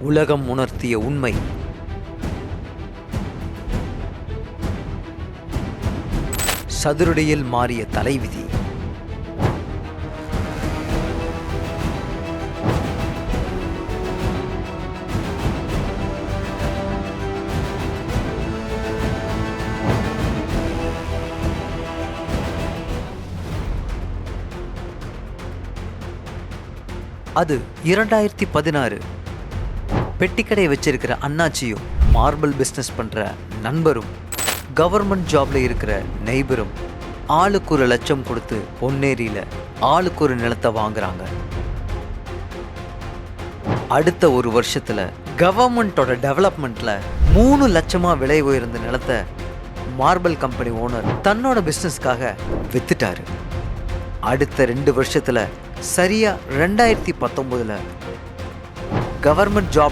உலகம் உணர்த்திய உண்மை. சதுரடியில் மாறிய தலைவிதி. அது 2016. பெட்டிக்கடை வச்சிருக்கிற அண்ணாச்சியும் மார்பிள் பிஸ்னஸ் பண்ற நண்பரும் கவர்மெண்ட் ஜாப்ல இருக்கிற நெய்பரும் ஆளுக்கு 1 லட்சம் கொடுத்து பொன்னேரியில ஆளுக்கு ஒரு நிலத்தை வாங்குறாங்க. அடுத்த 1 வருஷத்துல கவர்மெண்டோட டெவலப்மெண்ட்ல 3 லட்சமா விலை உயர்ந்த நிலத்தை மார்பிள் கம்பெனி ஓனர் தன்னோட பிஸ்னஸ்க்காக வித்துட்டாரு. அடுத்த 2 வருஷத்துல சரியா 2019 கவர்மெண்ட் ஜாப்